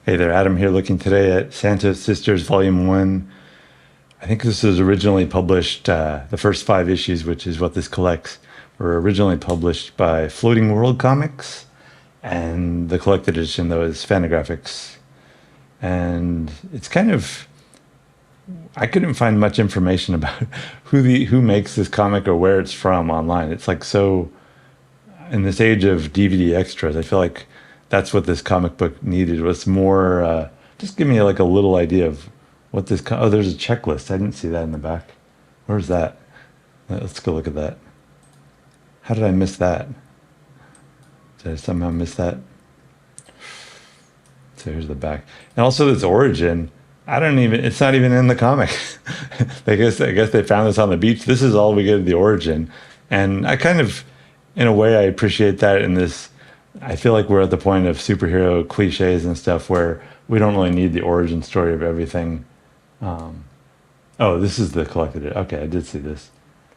Hey there, Adam here, looking today at Santos Sisters Volume 1. I think this was originally published, the first 5 issues, which is what this collects, were originally published by Floating World Comics, and the collected edition, though, is Fantagraphics. And it's kind of, I couldn't find much information about who makes this comic or where it's from online. It's like so, in this age of DVD extras, I feel like that's what this comic book needed, was more, just give me like a little idea of what this, oh, there's a checklist. I didn't see that in the back. Where's that? Let's go look at that. How did I miss that? Did I somehow miss that? So here's the back. And also this origin, it's not even in the comic. I guess they found this on the beach. This is all we get of the origin. And I kind of, in a way, I appreciate that in this. I feel like we're at the point of superhero cliches and stuff where we don't really need the origin story of everything. Oh, this is the collected. Okay, I did see this.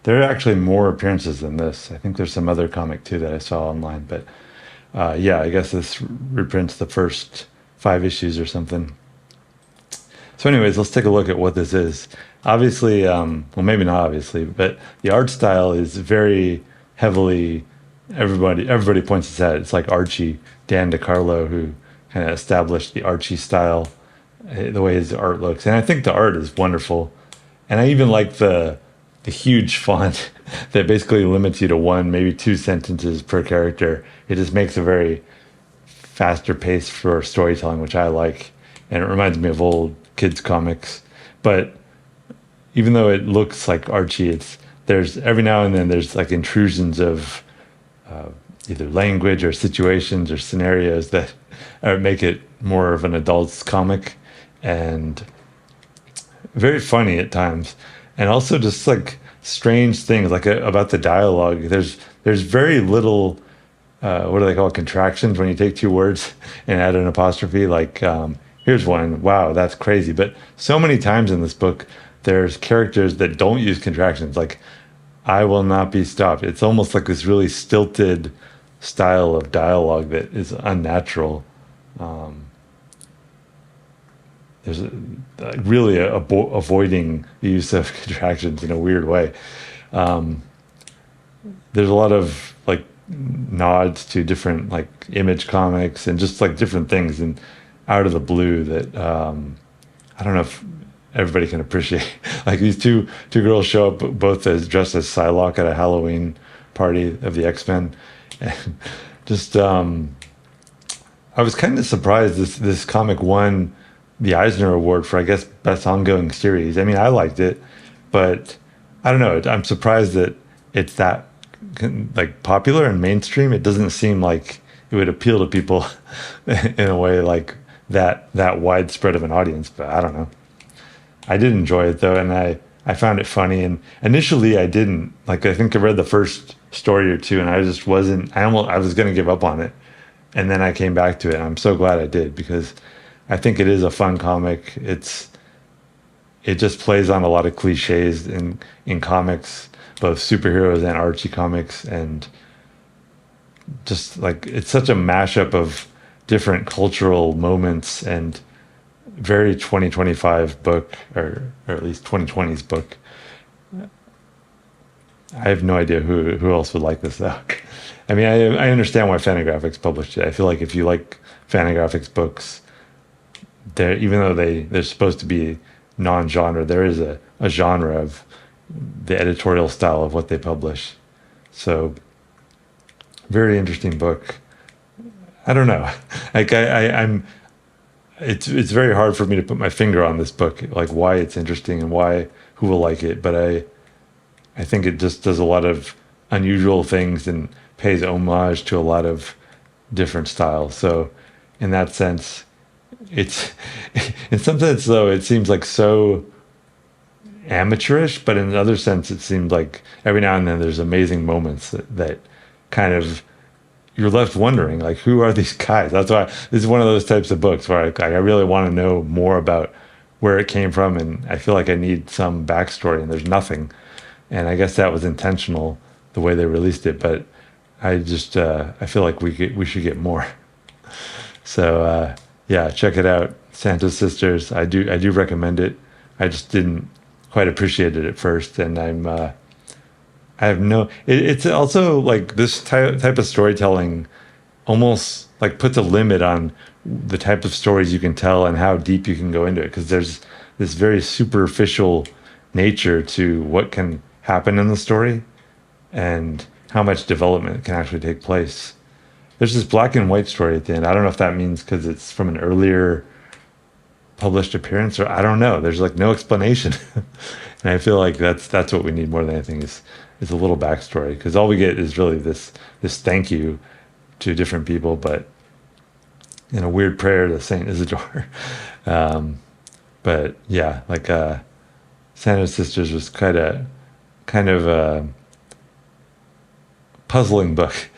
There are actually more appearances than this. I think there's some other comic too that I saw online, but yeah, I guess this reprints the first 5 issues or something. So anyways, let's take a look at what this is. Obviously, well, maybe not obviously, but the art style is very heavily, everybody points this out. It's like Archie, Dan DeCarlo, who kind of established the Archie style, the way his art looks. And I think the art is wonderful. And I even like the huge font that basically limits you to 1, maybe 2 sentences per character. It just makes a very faster pace for storytelling, which I like. And it reminds me of old kids comics. But even though it looks like Archie, there's every now and then there's like intrusions of either language or situations or scenarios that make it more of an adult's comic, and very funny at times, and also just like strange things like about the dialogue. There's very little what do they call it, contractions, when you take 2 words and add an apostrophe. Like here's one, wow, that's crazy. But so many times in this book there's characters that don't use contractions, like I will not be stopped. It's almost like this really stilted style of dialogue that is unnatural. There's really avoiding the use of contractions in a weird way. There's a lot of like nods to different like Image comics and just like different things and out of the blue that I don't know if everybody can appreciate. Like these two girls show up both dressed as Psylocke at a Halloween party of the X-Men, and just I was kind of surprised this comic won the Eisner Award for, I guess, best ongoing series. I mean, I liked it, but I don't know. I'm surprised that it's that like popular and mainstream. It doesn't seem like it would appeal to people in a way like that widespread of an audience. But I don't know. I did enjoy it though, and I found it funny. And initially, I didn't like. I think I read the first story or 2, and I just wasn't. I was going to give up on it, and then I came back to it. And I'm so glad I did, because I think it is a fun comic. It just plays on a lot of cliches in comics, both superheroes and Archie comics, and just like it's such a mashup of different cultural moments and very 2025 book, or at least 2020's book. I have no idea who else would like this though. I mean, I understand why Fantagraphics published it. I feel like if you like Fantagraphics books, even though they're supposed to be non-genre, there is a genre of the editorial style of what they publish. So, very interesting book. I don't know. Like I'm. It's very hard for me to put my finger on this book, like why it's interesting and who will like it. But I think it just does a lot of unusual things and pays homage to a lot of different styles. So, in that sense, it's in some sense though it seems like so amateurish, but in another sense it seems like every now and then there's amazing moments that kind of, you're left wondering, like, who are these guys? That's why this is one of those types of books where I really want to know more about where it came from, and I feel like I need some backstory, and there's nothing. And I guess that was intentional, the way they released it, but I feel like we should get more. So Yeah, check it out. Santos Sisters. I do recommend it. I just didn't quite appreciate it at first, and I have no. It's also like this type of storytelling almost like puts a limit on the type of stories you can tell and how deep you can go into it, because there's this very superficial nature to what can happen in the story and how much development can actually take place. There's this black and white story at the end. I don't know if that means because it's from an earlier published appearance, or I don't know. There's like no explanation, and I feel like that's what we need more than anything is a little backstory, because all we get is really this thank you to different people, but in a weird prayer to Saint Isidore. um, but yeah, like Santa's Sisters was kind of a puzzling book